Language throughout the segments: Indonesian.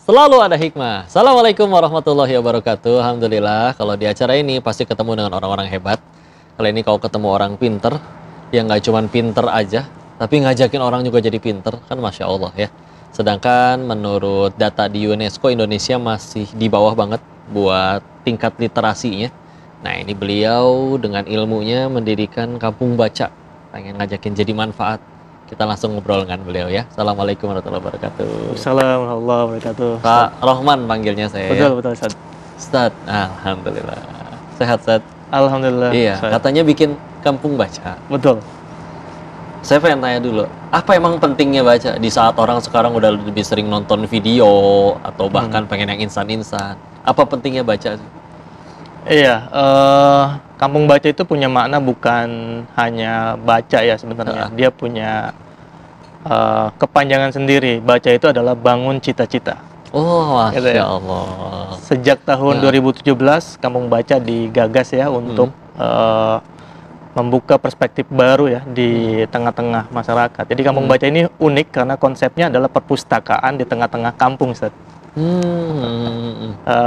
Selalu ada hikmah. Assalamualaikum warahmatullahi wabarakatuh. Alhamdulillah, kalau di acara ini pasti ketemu dengan orang-orang hebat. Kali ini kau ketemu orang pinter, yang nggak cuman pinter aja, tapi ngajakin orang juga jadi pinter. Kan Masya Allah ya. Sedangkan menurut data di UNESCO, Indonesia masih di bawah banget buat tingkat literasinya. Nah, ini beliau dengan ilmunya mendirikan kampung baca. Pengen ngajakin jadi manfaat. Kita langsung ngobrol dengan beliau ya. Assalamualaikum warahmatullahi wabarakatuh. Assalamualaikum warahmatullahi wabarakatuh. Pak Rohman panggilnya saya. Betul, Ustaz. Ustaz, alhamdulillah. Sehat, Ustaz? Alhamdulillah. Iya, Ustaz. Katanya bikin kampung baca. Betul. Saya pengen tanya dulu, apa emang pentingnya baca di saat orang sekarang udah lebih sering nonton video atau bahkan pengen yang instan-instan? Apa pentingnya baca sih? Iya, kampung baca itu punya makna bukan hanya baca ya sebenarnya. Dia punya kepanjangan sendiri. Baca itu adalah bangun cita-cita. Oh, Masya Gitu ya. Allah. Sejak tahun 2017, kampung baca digagas ya untuk membuka perspektif baru ya di tengah-tengah masyarakat. Jadi kampung baca ini unik karena konsepnya adalah perpustakaan di tengah-tengah kampung, Ustaz.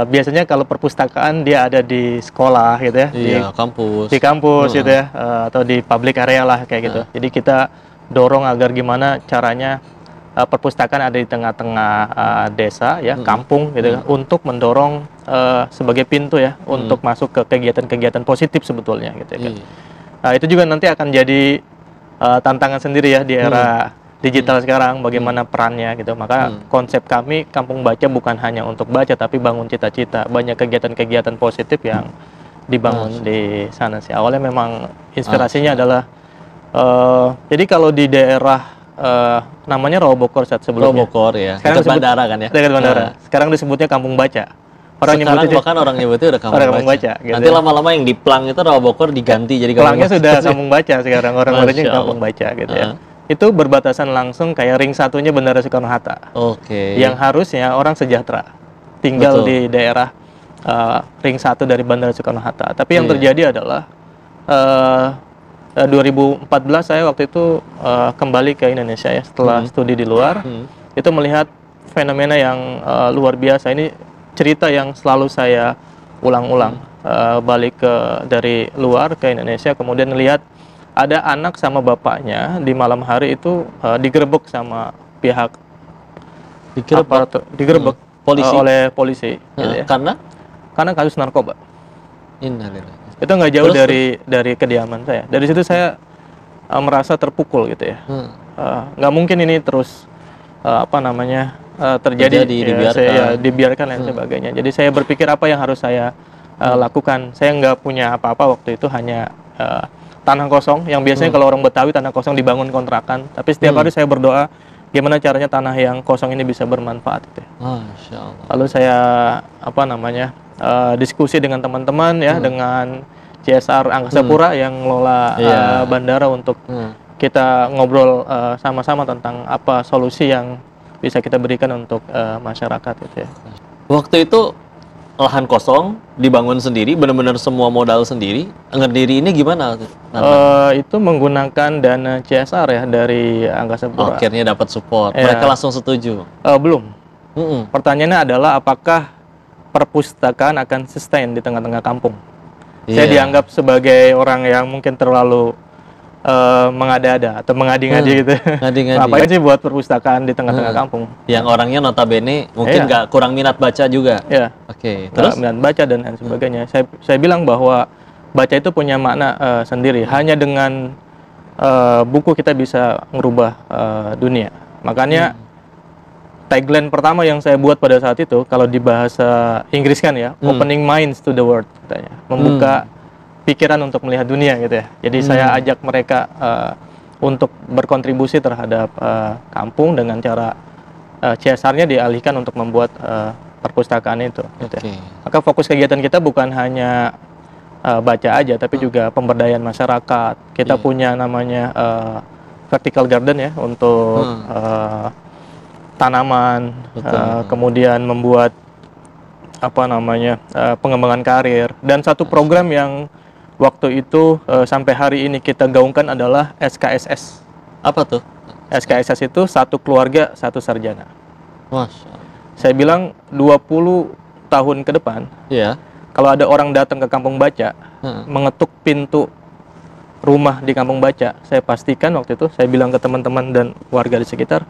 Biasanya kalau perpustakaan dia ada di sekolah gitu ya, Iya, kampus. di kampus gitu ya, atau di public area lah kayak gitu. Jadi kita dorong agar gimana caranya perpustakaan ada di tengah-tengah desa ya, kampung gitu ya, untuk mendorong sebagai pintu ya untuk masuk ke kegiatan-kegiatan positif sebetulnya gitu ya. Nah, itu juga nanti akan jadi tantangan sendiri ya di era digital sekarang, bagaimana perannya gitu. Maka konsep kami kampung baca bukan hanya untuk baca tapi bangun cita-cita. Banyak kegiatan-kegiatan positif yang dibangun di sana sih. Awalnya memang inspirasinya adalah jadi kalau di daerah namanya Rawabokor saat sebelumnya. Rawabokor ya. Sekarang Dekat bandara kan ya? Dekat bandara. Sekarang disebutnya kampung baca. Sekarang bahkan orang nyebutnya udah kampung baca. Gitu. Nanti lama-lama yang di Plang itu Rawabokor diganti jadi kampung Pelangnya baca. sudah kampung baca sekarang, orang-orangnya kampung baca gitu ya. Itu berbatasan langsung kayak ring satunya Bandara Soekarno-Hatta. Oke. Yang harusnya orang sejahtera tinggal di daerah ring satu dari Bandara Soekarno-Hatta. Tapi yang terjadi adalah 2014 saya waktu itu kembali ke Indonesia ya setelah studi di luar. Itu melihat fenomena yang luar biasa. Ini cerita yang selalu saya ulang-ulang. Balik dari luar ke Indonesia, kemudian lihat ada anak sama bapaknya di malam hari itu digerebek sama pihak digerebek polisi oleh polisi gitu ya. Karena kasus narkoba. Innalillahi. Itu nggak jauh dari kediaman saya. Dari situ saya merasa terpukul gitu ya. Nggak mungkin ini terus terjadi dibiarkan dan sebagainya. Jadi saya berpikir apa yang harus saya lakukan. Saya nggak punya apa-apa waktu itu, hanya tanah kosong, yang biasanya kalau orang Betawi tanah kosong dibangun kontrakan. Tapi setiap hari saya berdoa gimana caranya tanah yang kosong ini bisa bermanfaat gitu ya. Masya Allah. Lalu saya diskusi dengan teman-teman ya, dengan CSR Angkasa Pura yang ngelola bandara untuk kita ngobrol sama-sama tentang apa solusi yang bisa kita berikan untuk masyarakat gitu ya. Waktu itu lahan kosong dibangun sendiri, benar-benar semua modal sendiri. Ngerdiri ini gimana? Itu menggunakan dana CSR ya dari Angkasa Pura. Akhirnya dapat support. Mereka langsung setuju? Belum. Pertanyaannya adalah apakah perpustakaan akan sustain di tengah-tengah kampung? Saya dianggap sebagai orang yang mungkin terlalu mengada-ada atau mengadi-ngadi gitu. Ngapain sih buat perpustakaan di tengah-tengah kampung? Yang orangnya notabene mungkin nggak kurang minat baca juga. Iya. Oke. Terus minat baca dan lain sebagainya. Saya bilang bahwa baca itu punya makna sendiri. Hanya dengan buku kita bisa merubah dunia. Makanya tagline pertama yang saya buat pada saat itu, kalau di bahasa Inggris kan ya, opening minds to the world katanya, membuka pikiran untuk melihat dunia gitu ya. Jadi saya ajak mereka untuk berkontribusi terhadap kampung dengan cara CSR-nya dialihkan untuk membuat perpustakaan itu. Gitu ya. Maka fokus kegiatan kita bukan hanya baca aja, tapi juga pemberdayaan masyarakat. Kita punya namanya vertical garden ya untuk tanaman, kemudian membuat pengembangan karir, dan satu program yang waktu itu sampai hari ini kita gaungkan adalah SKSS. Apa tuh? SKSS itu satu keluarga satu sarjana. Masya Allah. Saya bilang 20 tahun ke depan, Iya. kalau ada orang datang ke kampung baca, Heeh. mengetuk pintu rumah di kampung baca, saya pastikan waktu itu saya bilang ke teman-teman dan warga di sekitar,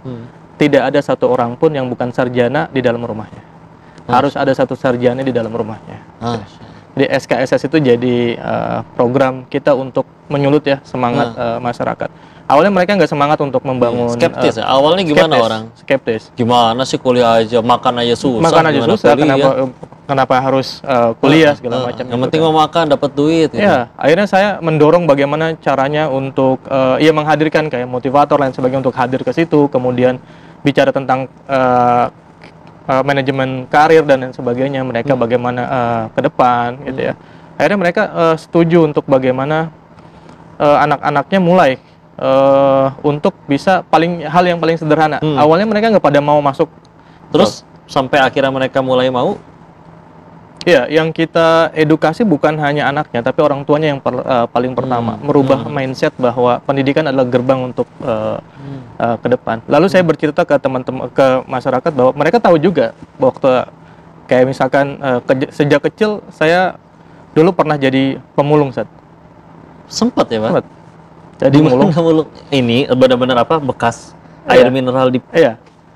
tidak ada satu orang pun yang bukan sarjana di dalam rumahnya. Harus ada satu sarjana di dalam rumahnya. Jadi SKSS itu jadi program kita untuk menyulut ya semangat masyarakat. Awalnya mereka nggak semangat untuk membangun. Skeptis ya? Awalnya gimana orang? Skeptis. Gimana sih kuliah aja, makan aja susah. Makan aja gimana susah, kuliah? kenapa harus kuliah segala macam. Yang penting mau makan, dapat duit. Gitu. Ya, akhirnya saya mendorong bagaimana caranya untuk menghadirkan kayak motivator lain sebagainya untuk hadir ke situ, kemudian bicara tentang manajemen karir dan lain sebagainya, mereka bagaimana ke depan gitu ya. Akhirnya mereka setuju untuk bagaimana anak-anaknya mulai untuk bisa hal yang paling sederhana. Awalnya mereka nggak pada mau masuk. Terus sampai akhirnya mereka mulai mau. Ya, yang kita edukasi bukan hanya anaknya, tapi orang tuanya yang paling pertama merubah mindset bahwa pendidikan adalah gerbang untuk ke depan. Lalu saya bercerita ke teman-teman, ke masyarakat bahwa mereka tahu juga waktu kayak misalkan sejak kecil saya dulu pernah jadi pemulung, Sat. Sempet ya, Pak? Sempet. Jadi mulung. Ini benar-benar apa bekas air mineral di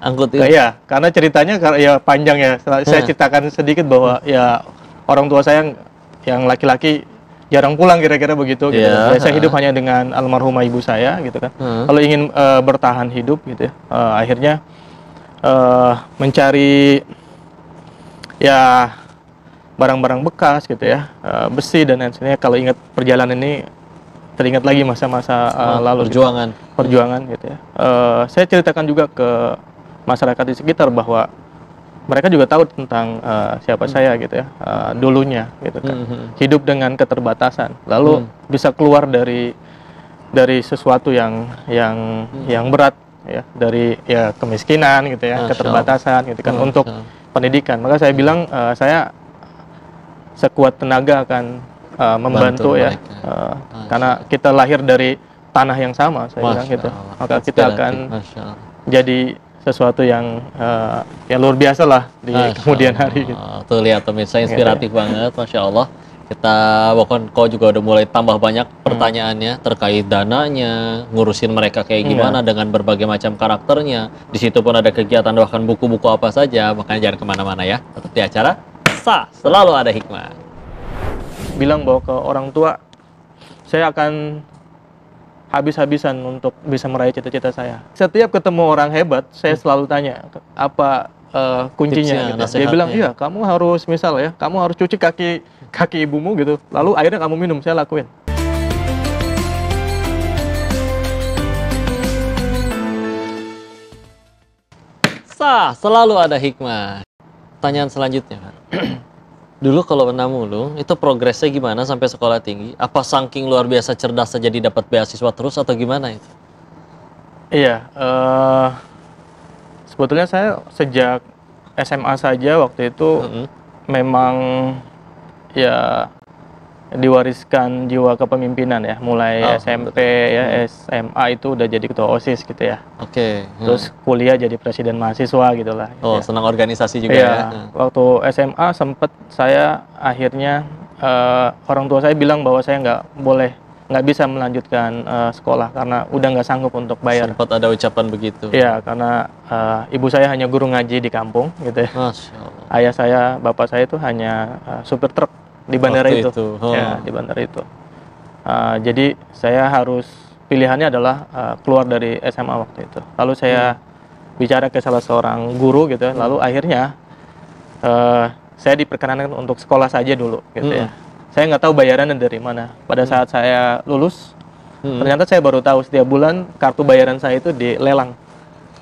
angkut itu. Iya, karena ceritanya ya panjang ya. Saya ceritakan sedikit bahwa ya orang tua saya yang laki-laki jarang pulang kira-kira begitu gitu. Saya hidup hanya dengan almarhumah ibu saya gitu kan. Kalau ingin bertahan hidup gitu ya, akhirnya mencari ya barang-barang bekas gitu ya, besi dan lain sebagainya. Kalau ingat perjalanan ini teringat lagi masa-masa lalu perjuangan gitu ya. Saya ceritakan juga ke masyarakat di sekitar bahwa mereka juga tahu tentang siapa saya gitu ya, dulunya gitu kan. Hidup dengan keterbatasan, lalu bisa keluar dari sesuatu yang berat ya, dari ya kemiskinan gitu ya, keterbatasan gitu kan, untuk pendidikan. Maka saya bilang saya sekuat tenaga akan membantu ya, karena kita lahir dari tanah yang sama, saya bilang gitu. Maka kita akan jadi sesuatu yang luar biasa lah di kemudian hari. Tuh lihat pemirsa, inspiratif banget, Masya Allah. Kita bahkan kau juga udah mulai tambah banyak pertanyaannya terkait dananya, ngurusin mereka kayak gimana dengan berbagai macam karakternya. Di situ pun ada kegiatan bahkan buku-buku apa saja. Makanya jangan kemana-mana ya, tetap di acara Selalu Ada Hikmah. Bilang bahwa ke orang tua, saya akan habis-habisan untuk bisa meraih cita-cita saya. Setiap ketemu orang hebat, saya selalu tanya apa kuncinya. Gitu. Dia bilang, iya, kamu harus kamu harus cuci kaki ibumu gitu. Lalu akhirnya kamu minum. Saya lakuin. Selalu Ada Hikmah. Pertanyaan selanjutnya, Pak. Dulu kalau pernah mulung, itu progresnya gimana sampai sekolah tinggi? Apa saking luar biasa cerdas jadi dapat beasiswa terus atau gimana itu? Iya, sebetulnya saya sejak SMA saja waktu itu memang ya diwariskan jiwa kepemimpinan ya, mulai SMP ya, SMA itu udah jadi ketua OSIS gitu ya. Terus kuliah jadi presiden mahasiswa gitulah. Oh, gitu. Senang organisasi juga ya. Waktu SMA sempat saya akhirnya orang tua saya bilang bahwa saya nggak bisa melanjutkan sekolah karena udah nggak sanggup untuk bayar. Sempat ada ucapan begitu. Iya, karena ibu saya hanya guru ngaji di kampung gitu ya. Masya Allah. Ayah saya, bapak saya itu hanya supir truk di bandara itu. Ya, di bandara itu. Jadi saya harus pilihannya adalah keluar dari SMA waktu itu. Lalu saya bicara ke salah seorang guru gitu, lalu akhirnya saya diperkenankan untuk sekolah saja dulu gitu ya. Saya nggak tahu bayarannya dari mana. Pada saat saya lulus, ternyata saya baru tahu setiap bulan kartu bayaran saya itu dilelang.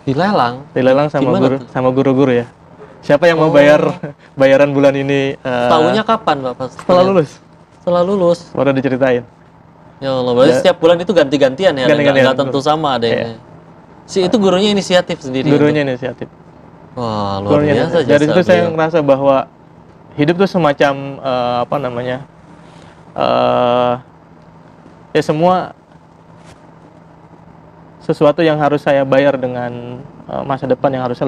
Dilelang sama guru-guru ya. Siapa yang mau bayar bayaran bulan ini? Tahunya kapan, Bapak? Setelah lulus. Setelah lulus. Baru diceritain. Ya Allah, berarti setiap bulan itu ganti-gantian ya? Nggak tentu sama adanya. Itu gurunya inisiatif sendiri? Gurunya inisiatif. Wah, luar biasa. Dari situ saya ngerasa bahwa hidup itu semacam ya semua sesuatu yang harus saya bayar dengan masa depan yang harusnya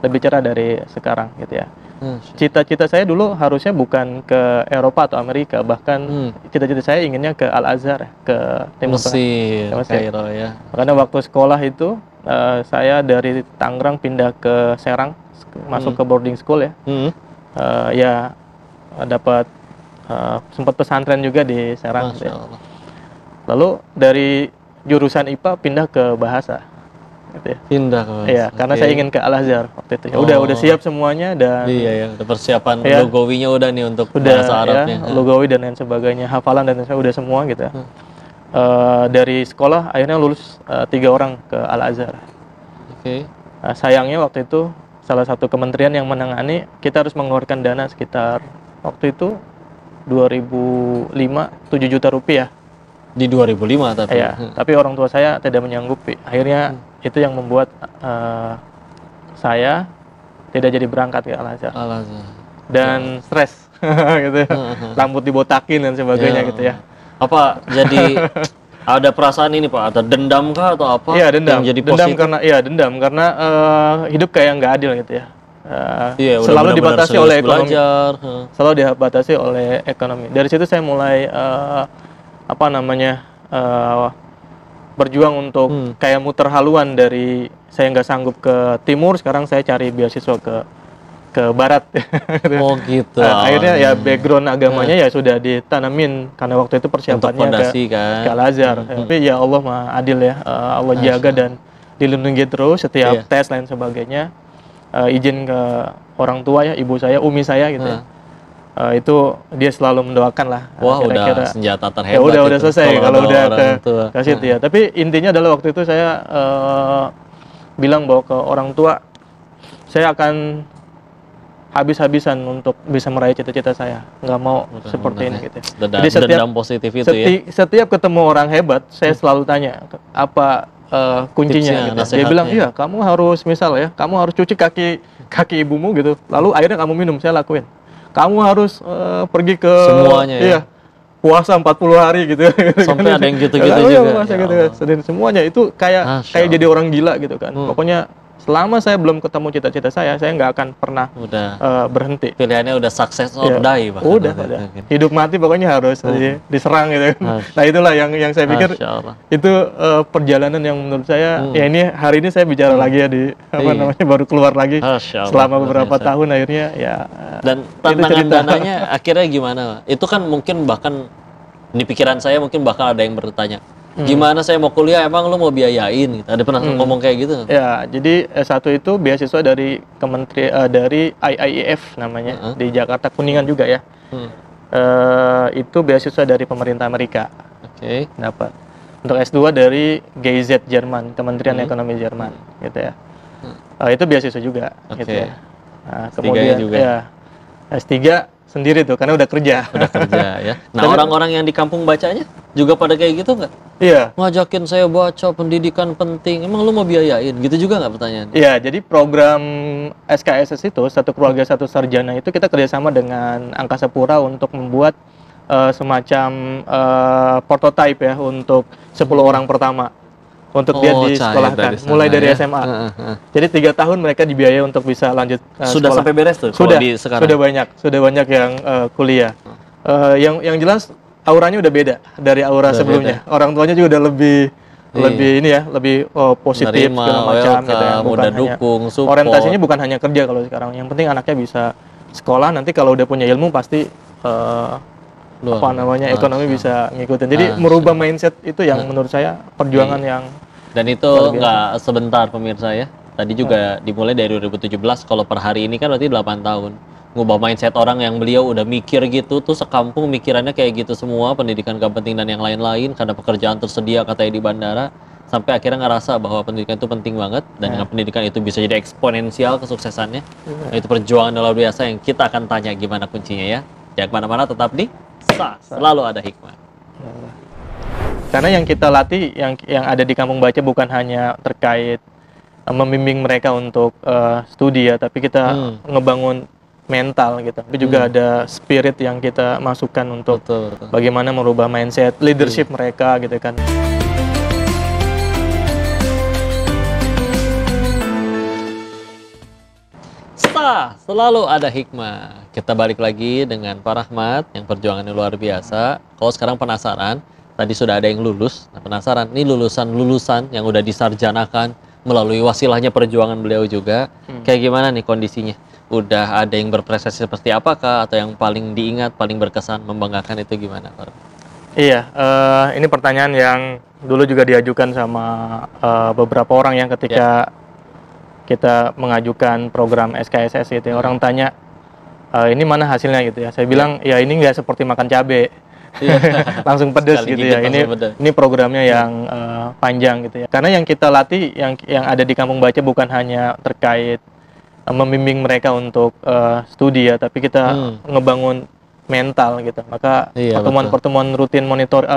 lebih cerah dari sekarang gitu ya. Hmm. Cita-cita saya dulu harusnya bukan ke Eropa atau Amerika, bahkan cita-cita saya inginnya ke Al-Azhar, ke Timur Tengah, ke Mesir. Kairo ya. Karena waktu sekolah itu saya dari Tangerang pindah ke Serang, masuk ke boarding school ya. Ya dapat sempat pesantren juga di Serang. Masya Allah. Lalu dari jurusan IPA pindah ke bahasa. Gitu ya. Pindah ke Iya, karena saya ingin ke Al-Azhar waktu itu. Ya udah siap semuanya dan Iya ya, udah persiapan ya, lugawinya udah nih untuk udah bahasa Arabnya. ya, lugawi dan lain sebagainya, hafalan dan saya udah semua gitu ya. Dari sekolah akhirnya lulus 3 orang ke Al-Azhar. Oke. Sayangnya waktu itu salah satu kementerian yang menangani, kita harus mengeluarkan dana sekitar waktu itu 2005 7 juta rupiah. Di 2005 tapi. Ya, tapi orang tua saya tidak menyanggupi. Akhirnya itu yang membuat saya tidak jadi berangkat ke Al-Azhar. Dan stres gitu ya. Rambut dibotakin dan sebagainya gitu ya. Apa jadi ada perasaan ini Pak, atau dendam kah atau apa? Iya, dendam. Yang jadi Dendam karena hidup kayak nggak adil gitu ya. Iya, selalu dibatasi oleh ekonomi. Belajar. Selalu dibatasi oleh ekonomi. Dari situ saya mulai berjuang untuk kayak muter haluan dari saya nggak sanggup ke timur, sekarang saya cari beasiswa ke barat. Oh gitu. Akhirnya ya background agamanya ya sudah ditanamin karena waktu itu persiapannya ke Al-Azhar. Tapi ya Allah Maha Adil ya, Allah jaga dan dilindungi terus setiap tes lain sebagainya. Izin ke orang tua ya, ibu saya, umi saya gitu ya. Itu dia selalu mendoakan lah. Wah, udah senjata terhebat. Ya udah selesai kalau udah ke situ ya. Tapi intinya adalah waktu itu saya bilang bahwa ke orang tua saya akan habis-habisan untuk bisa meraih cita-cita saya. Nggak mau seperti ini gitu. Jadi dendam positif itu setiap ketemu orang hebat, saya selalu tanya apa kuncinya gitu. Dia bilang, iya kamu harus misal ya, kamu harus cuci kaki ibumu gitu. Lalu akhirnya kamu minum, saya lakuin. Kamu harus pergi ke semuanya ya. Puasa 40 hari gitu. Sampai ada yang gitu-gitu juga. Iya, puasa gitu kan. Semuanya itu kayak jadi orang gila gitu kan. Pokoknya selama saya belum ketemu cita-cita saya nggak akan pernah berhenti. Pilihannya udah sukses or die bahkan. Udah. Hidup mati pokoknya harus diserang gitu. Nah itulah yang saya pikir itu perjalanan yang menurut saya ya ini hari ini saya bicara lagi ya di baru keluar lagi selama beberapa tahun akhirnya ya. Dan tantangan dananya akhirnya gimana? Itu kan mungkin bahkan di pikiran saya mungkin bakal ada yang bertanya, gimana saya mau kuliah, emang lu mau biayain gitu? Ada pernah ngomong kayak gitu? Ya, jadi S1 itu beasiswa dari dari IIEF namanya, di Jakarta, Kuningan juga ya. Itu beasiswa dari pemerintah Amerika. Oke. Dapat. Untuk S2 dari GIZ Jerman, Kementerian Ekonomi Jerman, gitu ya. Itu beasiswa juga, gitu ya. Nah, kemudian juga. Ya, S3 sendiri tuh, karena udah kerja. Udah kerja ya. Nah, orang-orang yang di kampung bacanya juga pada kayak gitu nggak? Iya. Ngajakin saya baca, pendidikan penting. Emang lu mau biayain? Gitu juga nggak pertanyaan? Iya, jadi program SKSS itu, Satu Keluarga Satu Sarjana itu kita kerjasama dengan Angkasa Pura untuk membuat semacam prototipe ya untuk 10 orang pertama. Untuk dia disekolahkan, mulai dari SMA. Jadi 3 tahun mereka dibiayai untuk bisa lanjut sudah sekolah. Sampai beres tuh? Sudah banyak yang kuliah. Yang jelas auranya udah beda dari aura sebelumnya. Orang tuanya juga udah lebih ini ya, lebih positif segala macam gitu ya. Udah dukung, support. Orientasinya bukan hanya kerja kalau sekarang. Yang penting anaknya bisa sekolah, nanti kalau udah punya ilmu pasti ekonomi bisa ngikutin. Jadi merubah mindset itu yang menurut saya perjuangan yang dan itu nggak sebentar pemirsa ya. Tadi juga dimulai dari 2017, kalau per hari ini kan berarti 8 tahun. Ngubah mindset orang yang beliau udah mikir gitu tuh sekampung mikirannya kayak gitu semua, pendidikan gak penting dan yang lain-lain karena pekerjaan tersedia katanya di bandara, sampai akhirnya ngerasa bahwa pendidikan itu penting banget dan dengan pendidikan itu bisa jadi eksponensial kesuksesannya. Nah, itu perjuangan luar biasa yang kita akan tanya gimana kuncinya ya. Jangan kemana-mana, tetap di Selalu Ada Hikmah. Karena yang kita latih, yang ada di Kampung Baca bukan hanya terkait membimbing mereka untuk studi ya, tapi kita ngebangun mental gitu. Tapi juga ada spirit yang kita masukkan untuk bagaimana merubah mindset, leadership mereka gitu kan. sah, selalu ada hikmah. Kita balik lagi dengan Pak Rahmat yang perjuangannya luar biasa. Kalau sekarang penasaran, tadi sudah ada yang lulus. Nah, penasaran, ini lulusan-lulusan yang udah disarjanakan melalui wasilahnya perjuangan beliau juga. Kayak gimana nih kondisinya? Udah ada yang berprestasi seperti apakah? Atau yang paling diingat, paling berkesan, membanggakan itu gimana, Pak? Iya, ini pertanyaan yang dulu juga diajukan sama beberapa orang yang ketika kita mengajukan program SKSS gitu ya. Orang tanya, ini mana hasilnya gitu ya. Saya bilang, ya ini nggak seperti makan cabai. Langsung pedes gitu ya. Ini programnya yang panjang gitu ya. Karena yang kita latih, yang ada di Kampung Baca bukan hanya terkait membimbing mereka untuk studi ya, tapi kita ngebangun mental gitu. Maka pertemuan-pertemuan rutin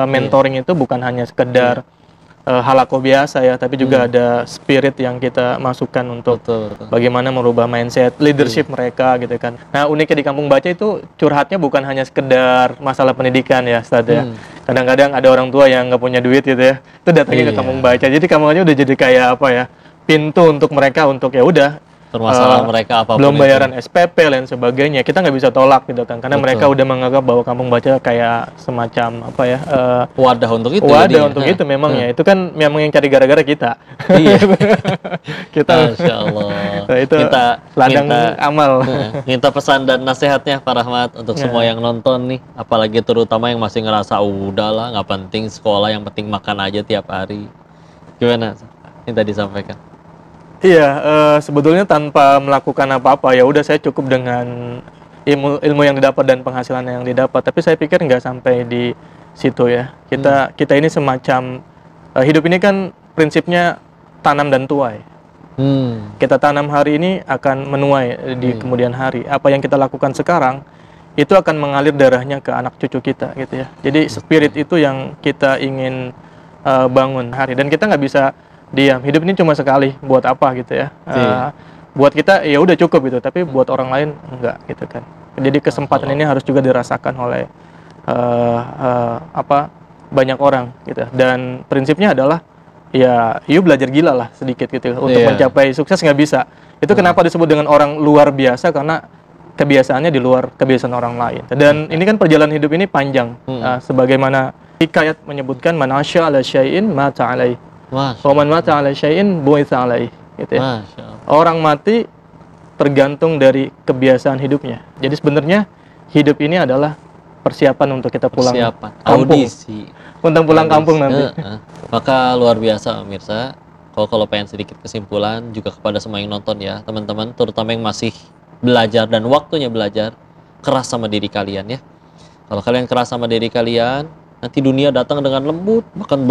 mentoring itu bukan hanya sekedar halako biasa ya, tapi juga ada spirit yang kita masukkan untuk bagaimana merubah mindset, leadership mereka gitu kan. Nah, uniknya di Kampung Baca itu curhatnya bukan hanya sekedar masalah pendidikan ya, Ustadz ya. Kadang-kadang ada orang tua yang nggak punya duit gitu ya, itu datangnya ke Kampung Baca. Jadi Kampung Baca udah jadi kayak apa ya, pintu untuk mereka untuk ya udah permasalahan mereka apapun belum bayaran SPP dan sebagainya, kita nggak bisa tolak gitu kan, karena mereka udah menganggap bahwa Kampung Baca kayak semacam apa ya, wadah untuk itu. Wadah untuk itu memang ya, itu kan memang yang cari gara-gara kita. Kita, Masya Allah. Nah, itu kita ladang amal. Minta pesan dan nasihatnya Pak Rahmat untuk semua yang nonton nih, apalagi terutama yang masih ngerasa udahlah nggak penting sekolah, yang penting makan aja tiap hari. Gimana? Minta disampaikan. Iya, sebetulnya tanpa melakukan apa-apa ya udah saya cukup dengan ilmu yang didapat dan penghasilan yang didapat. Tapi saya pikir nggak sampai di situ ya. Kita ini semacam hidup ini kan prinsipnya tanam dan tuai. Kita tanam hari ini akan menuai di kemudian hari. Apa yang kita lakukan sekarang itu akan mengalir darahnya ke anak cucu kita gitu ya. Jadi spirit itu yang kita ingin bangun hari, dan kita nggak bisa diam. Hidup ini cuma sekali, buat apa gitu ya. Buat kita ya udah cukup gitu, tapi buat orang lain enggak gitu kan. Jadi kesempatan ini harus juga dirasakan oleh banyak orang gitu. Dan prinsipnya adalah ya you belajar gila lah sedikit gitu untuk mencapai sukses. Nggak bisa. Itu kenapa disebut dengan orang luar biasa, karena kebiasaannya di luar kebiasaan orang lain. Dan ini kan perjalanan hidup ini panjang. Sebagaimana hikayat menyebutkan, man asya ala syai'in mata alaih. Waman mata ala syai'in bu'itsa alaih, gitu ya. Orang mati tergantung dari kebiasaan hidupnya. Jadi sebenarnya hidup ini adalah persiapan untuk kita pulang kampung. Untuk pulang kampung nanti. Maka luar biasa pemirsa. Kalau pengen sedikit kesimpulan juga kepada semua yang nonton ya, teman-teman, terutama yang masih belajar dan waktunya belajar, keras sama diri kalian ya. Kalau kalian keras sama diri kalian, nanti dunia datang dengan lembut, bahkan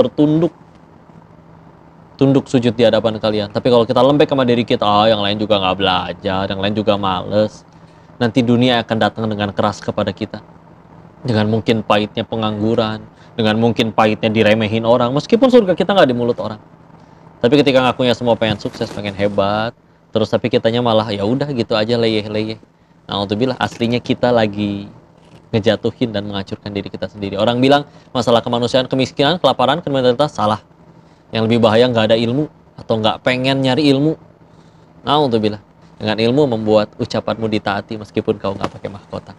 tunduk sujud di hadapan kalian. Tapi kalau kita lembek sama diri kita, yang lain juga nggak belajar, yang lain juga males, nanti dunia akan datang dengan keras kepada kita. Dengan mungkin pahitnya pengangguran, dengan mungkin pahitnya diremehin orang, meskipun surga kita nggak di mulut orang. Tapi ketika ngakunya semua pengen sukses, pengen hebat, terus tapi kitanya malah ya udah gitu aja, leyeh-leyeh. Nah, alhamdulillah aslinya kita lagi ngejatuhin dan menghancurkan diri kita sendiri. Orang bilang masalah kemanusiaan, kemiskinan, kelaparan, kriminalitas, salah. Yang lebih bahaya nggak ada ilmu atau nggak pengen nyari ilmu. Nah, alhamdulillah dengan ilmu membuat ucapanmu ditaati meskipun kau nggak pakai mahkota.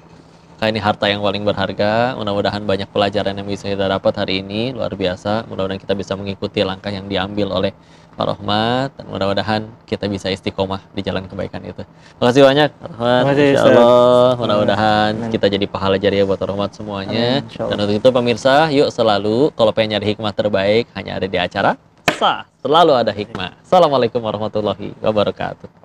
Ini harta yang paling berharga. Mudah-mudahan banyak pelajaran yang bisa kita dapat hari ini, luar biasa. Mudah-mudahan kita bisa mengikuti langkah yang diambil oleh Pak Rahmat, dan mudah-mudahan kita bisa istiqomah di jalan kebaikan itu. Terima kasih banyak, Rahmat. Insyaallah, mudah-mudahan kita jadi pahala jariah buat Rahmat semuanya. Dan untuk itu pemirsa, yuk selalu kalau pengen nyari hikmah terbaik hanya ada di acara Sah, selalu ada hikmah. Assalamualaikum warahmatullahi wabarakatuh.